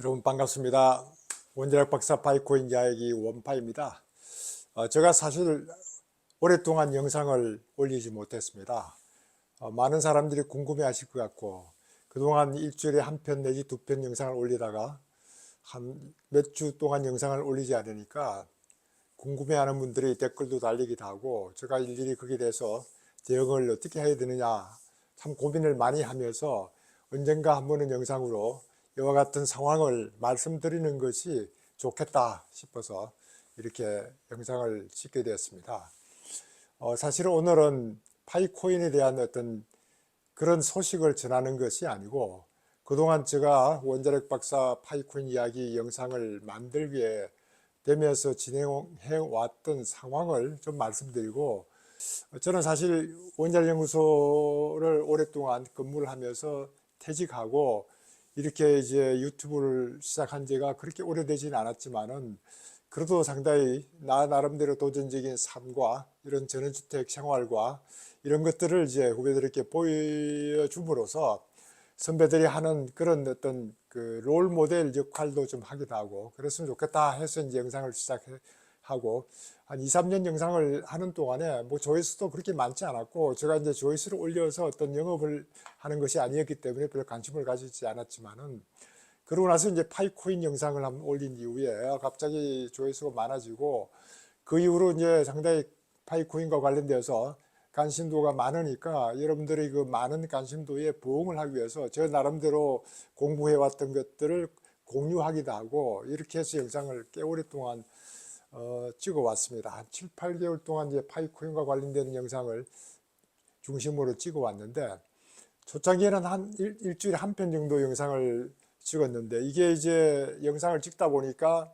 여러분 반갑습니다. 원자력 박사 바이코인 이야기 원파입니다. 제가 사실 오랫동안 영상을 올리지 못했습니다. 많은 사람들이 궁금해 하실 것 같고 그동안 일주일에 한 편 내지 두 편 영상을 올리다가 한 몇 주 동안 영상을 올리지 않으니까 궁금해하는 분들이 댓글도 달리기도 하고 제가 일일이 거기에 대해서 대응을 어떻게 해야 되느냐 참 고민을 많이 하면서 언젠가 한 번은 영상으로 이와 같은 상황을 말씀드리는 것이 좋겠다 싶어서 이렇게 영상을 찍게 되었습니다. 사실은 오늘은 파이코인에 대한 어떤 그런 소식을 전하는 것이 아니고 그동안 제가 원자력 박사 파이코인 이야기 영상을 만들게 되면서 진행해 왔던 상황을 좀 말씀드리고, 저는 사실 원자력연구소를 오랫동안 근무를 하면서 퇴직하고 이렇게 이제 유튜브를 시작한 지가 그렇게 오래되지는 않았지만은 그래도 상당히 나 나름대로 도전적인 삶과 이런 전원주택 생활과 이런 것들을 이제 후배들에게 보여줌으로써 선배들이 하는 그런 어떤 그 롤 모델 역할도 좀 하기도 하고 그랬으면 좋겠다 해서 이제 영상을 시작하고 한 2, 3년 영상을 하는 동안에 뭐 조회수도 그렇게 많지 않았고 제가 이제 조회수를 올려서 어떤 영업을 하는 것이 아니었기 때문에 별 관심을 가지지 않았지만은 그러고 나서 이제 파이코인 영상을 한번 올린 이후에 갑자기 조회수가 많아지고 그 이후로 이제 상당히 파이코인과 관련돼서 관심도가 많으니까 여러분들이 그 많은 관심도에 부응을 하기 위해서 저 나름대로 공부해 왔던 것들을 공유하기도 하고 이렇게 해서 영상을 꽤 오랫동안 찍어 왔습니다. 한 7, 8개월 동안 이제 파이코인과 관련되는 영상을 중심으로 찍어 왔는데 초창기에는 한 일주일에 한 편 정도 영상을 찍었는데 이게 이제 영상을 찍다 보니까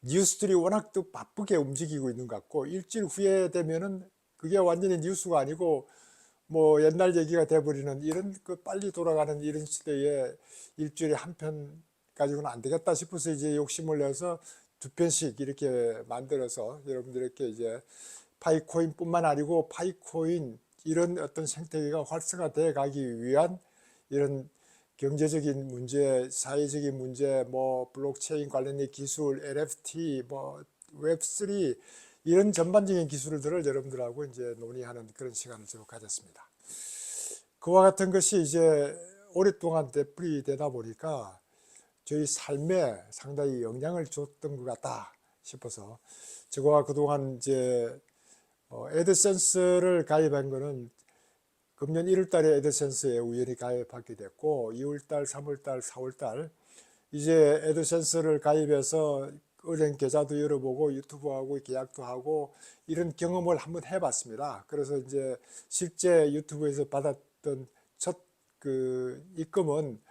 뉴스들이 워낙 또 바쁘게 움직이고 있는 것 같고 일주일 후에 되면은 그게 완전히 뉴스가 아니고 뭐 옛날 얘기가 돼버리는 이런 그 빨리 돌아가는 이런 시대에 일주일에 한 편 가지고는 안 되겠다 싶어서 이제 욕심을 내서 두 편씩 이렇게 만들어서 여러분들에게 이제 파이코인뿐만 아니고 파이코인 이런 어떤 생태계가 활성화돼 가기 위한 이런 경제적인 문제, 사회적인 문제, 뭐 블록체인 관련된 기술, NFT, 뭐 웹3 이런 전반적인 기술들을 여러분들하고 이제 논의하는 그런 시간을 좀 가졌습니다. 그와 같은 것이 이제 오랫동안 되풀이 되다 보니까 저희 삶에 상당히 영향을 줬던 것 같다 싶어서 제가 그동안 이제 애드센스를 가입한 거는 금년 1월 달에 애드센스에 우연히 가입하게 됐고 2월 달, 3월 달, 4월 달 이제 애드센스를 가입해서 은행 계좌도 열어보고 유튜브하고 계약도 하고 이런 경험을 한번 해봤습니다. 그래서 이제 실제 유튜브에서 받았던 첫 그 입금은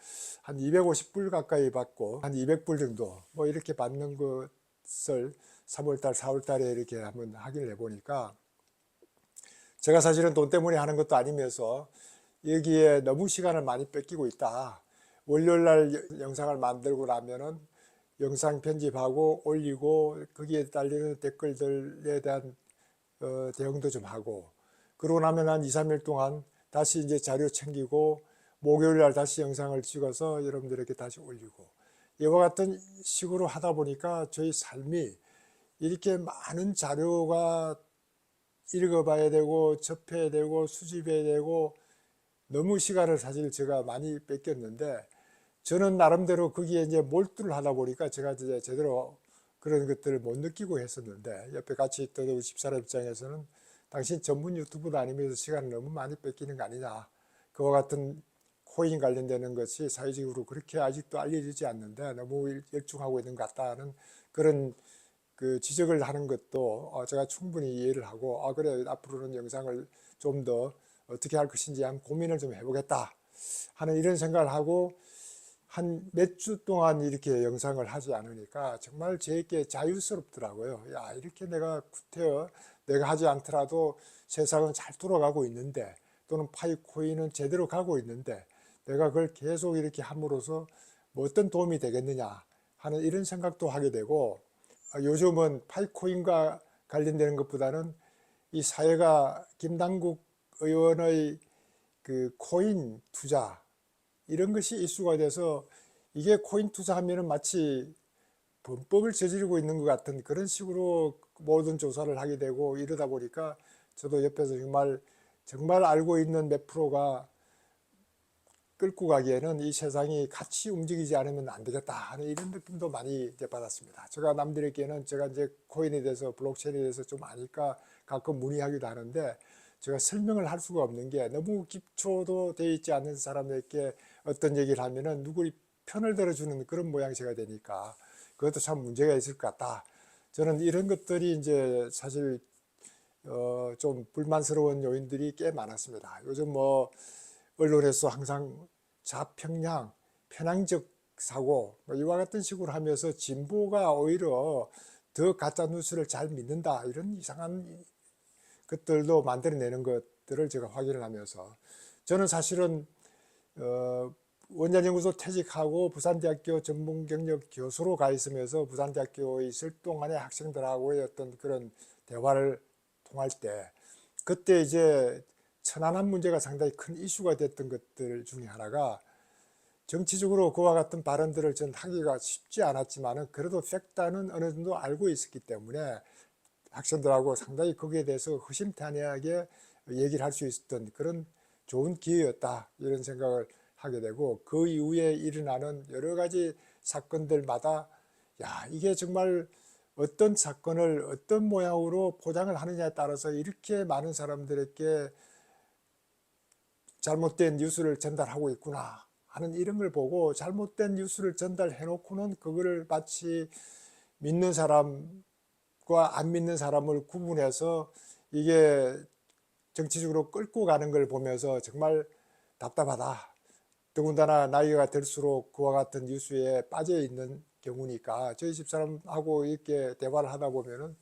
한 250불 가까이 받고 한 200불 정도 뭐 이렇게 받는 것을 3월 달, 4월 달에 이렇게 한번 확인을 해보니까 제가 사실은 돈 때문에 하는 것도 아니면서 여기에 너무 시간을 많이 뺏기고 있다. 월요일 날 영상을 만들고 나면은 영상 편집하고 올리고 거기에 달리는 댓글들에 대한 대응도 좀 하고 그러고 나면 한 2, 3일 동안 다시 이제 자료 챙기고 목요일 날 다시 영상을 찍어서 여러분들에게 다시 올리고 이와 같은 식으로 하다 보니까 저희 삶이 이렇게 많은 자료가 읽어봐야 되고 접해야 되고 수집해야 되고 너무 시간을 사실 제가 많이 뺏겼는데 저는 나름대로 거기에 이제 몰두를 하다 보니까 제가 이제 제대로 그런 것들을 못 느끼고 했었는데 옆에 같이 있던 우리 집사람 입장에서는 당신 전문 유튜브 다니면서 시간을 너무 많이 뺏기는 거 아니냐. 그와 같은 코인 관련되는 것이 사회적으로 그렇게 아직도 알려지지 않는데 너무 열중하고 있는 것 같다는 그런 그 지적을 하는 것도 제가 충분히 이해를 하고 그래 앞으로는 영상을 좀 더 어떻게 할 것인지 한번 고민을 좀 해보겠다 하는 이런 생각을 하고 한 몇 주 동안 이렇게 영상을 하지 않으니까 정말 제게 자유스럽더라고요. 야, 이렇게 내가 구태여 내가 하지 않더라도 세상은 잘 돌아가고 있는데 또는 파이코인은 제대로 가고 있는데 내가 그걸 계속 이렇게 함으로써 뭐 어떤 도움이 되겠느냐 하는 이런 생각도 하게 되고 요즘은 파이코인과 관련되는 것보다는 이 사회가 김남국 의원의 그 코인 투자 이런 것이 이슈가 돼서 이게 코인 투자하면은 마치 범법을 저지르고 있는 것 같은 그런 식으로 모든 조사를 하게 되고 이러다 보니까 저도 옆에서 정말 알고 있는 몇 프로가 끌고 가기에는 이 세상이 같이 움직이지 않으면 안 되겠다 하는 이런 느낌도 많이 이제 받았습니다. 제가 남들에게는 제가 이제 코인에 대해서 블록체인에 대해서 좀 아니까 가끔 문의하기도 하는데 제가 설명을 할 수가 없는 게 너무 기초도 되어 있지 않는 사람에게 어떤 얘기를 하면은 누구리 편을 들어주는 그런 모양새가 되니까 그것도 참 문제가 있을 것 같다. 저는 이런 것들이 이제 사실 좀 불만스러운 요인들이 꽤 많았습니다. 요즘 뭐 언론에서 항상 좌평양, 편향적 사고 뭐 이와 같은 식으로 하면서 진보가 오히려 더 가짜 뉴스를 잘 믿는다 이런 이상한 것들도 만들어내는 것들을 제가 확인을 하면서 저는 사실은 원자연구소 퇴직하고 부산대학교 전문경력 교수로 가 있으면서 부산대학교에 있을 동안에 학생들하고의 어떤 그런 대화를 통할 때 그때 이제 천안함 문제가 상당히 큰 이슈가 됐던 것들 중에 하나가 정치적으로 그와 같은 발언들을 전 하기가 쉽지 않았지만은 그래도 팩트는 어느 정도 알고 있었기 때문에 학생들하고 상당히 거기에 대해서 허심탄회하게 얘기를 할 수 있었던 그런 좋은 기회였다 이런 생각을 하게 되고 그 이후에 일어나는 여러 가지 사건들마다 야 이게 정말 어떤 사건을 어떤 모양으로 포장을 하느냐에 따라서 이렇게 많은 사람들에게 잘못된 뉴스를 전달하고 있구나 하는 이런 걸 보고 잘못된 뉴스를 전달해 놓고는 그거를 마치 믿는 사람과 안 믿는 사람을 구분해서 이게 정치적으로 끌고 가는 걸 보면서 정말 답답하다. 더군다나 나이가 들수록 그와 같은 뉴스에 빠져 있는 경우니까 저희 집사람하고 이렇게 대화를 하다 보면은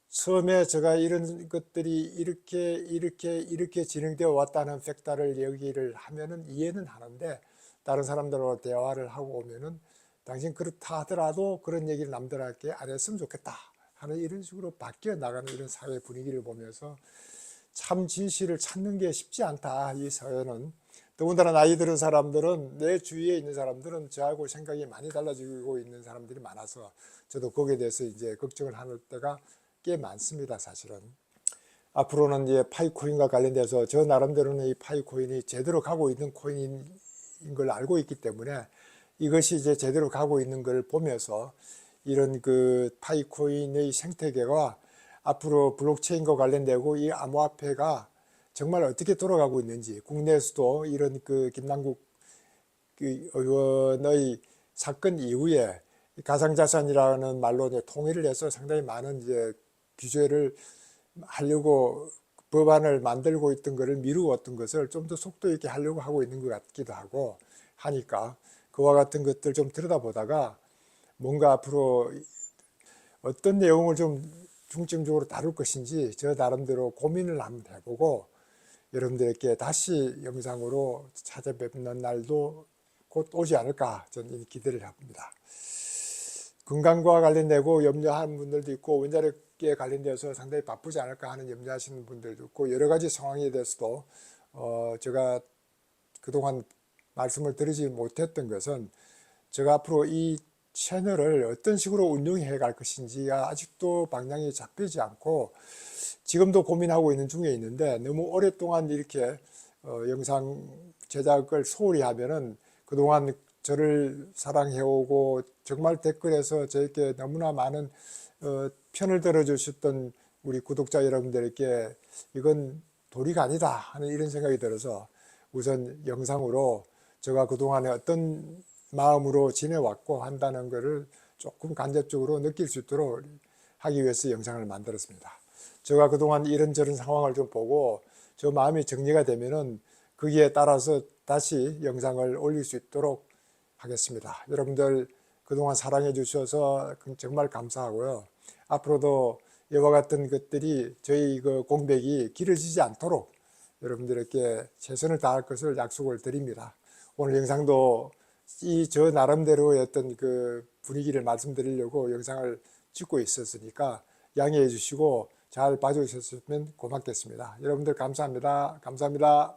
처음에 제가 이런 것들이 이렇게 진행되어 왔다는 팩트를 얘기를 하면은 이해는 하는데 다른 사람들하고 대화를 하고 오면은 당신 그렇다 하더라도 그런 얘기를 남들에게 안 했으면 좋겠다 하는 이런 식으로 바뀌어 나가는 이런 사회 분위기를 보면서 참 진실을 찾는 게 쉽지 않다 이 사회는. 더군다나 나이 들은 사람들은 내 주위에 있는 사람들은 저하고 생각이 많이 달라지고 있는 사람들이 많아서 저도 거기에 대해서 이제 걱정을 하는 때가 꽤 많습니다 사실은. 앞으로는 이제 파이코인과 관련돼서 저 나름대로는 이 파이코인이 제대로 가고 있는 코인인 걸 알고 있기 때문에 이것이 이제 제대로 가고 있는 걸 보면서 이런 그 파이코인의 생태계가 앞으로 블록체인과 관련되고 이 암호화폐가 정말 어떻게 돌아가고 있는지 국내에서도 이런 그 김남국 그 의원의 사건 이후에 가상자산이라는 말로 이제 통일을 해서 상당히 많은 이제 규제를 하려고 법안을 만들고 있던 것을 미루었던 것을 좀 더 속도 있게 하려고 하고 있는 것 같기도 하고 하니까 그와 같은 것들 좀 들여다보다가 뭔가 앞으로 어떤 내용을 좀 중점적으로 다룰 것인지 저 나름대로 고민을 한번 해보고 여러분들에게 다시 영상으로 찾아뵙는 날도 곧 오지 않을까 저는 기대를 합니다. 건강과 관련되고 염려하는 분들도 있고 원자력에 관련돼서 상당히 바쁘지 않을까 하는 염려하시는 분들도 있고 여러 가지 상황에 대해서도 제가 그동안 말씀을 드리지 못했던 것은 제가 앞으로 이 채널을 어떤 식으로 운영해 갈 것인지가 아직도 방향이 잡히지 않고 지금도 고민하고 있는 중에 있는데 너무 오랫동안 이렇게 영상 제작을 소홀히 하면은 그동안 저를 사랑해오고 정말 댓글에서 저에게 너무나 많은 편을 들어주셨던 우리 구독자 여러분들에게 이건 도리가 아니다 하는 이런 생각이 들어서 우선 영상으로 제가 그동안에 어떤 마음으로 지내왔고 한다는 것을 조금 간접적으로 느낄 수 있도록 하기 위해서 영상을 만들었습니다. 제가 그동안 이런저런 상황을 좀 보고 저 마음이 정리가 되면은 거기에 따라서 다시 영상을 올릴 수 있도록 하겠습니다. 여러분들 그동안 사랑해 주셔서 정말 감사하고요. 앞으로도 이와 같은 것들이 저희 그 공백이 길어지지 않도록 여러분들에게 최선을 다할 것을 약속을 드립니다. 오늘 영상도 이 저 나름대로의 어떤 그 분위기를 말씀드리려고 영상을 찍고 있었으니까 양해해 주시고 잘 봐주셨으면 고맙겠습니다. 여러분들 감사합니다. 감사합니다.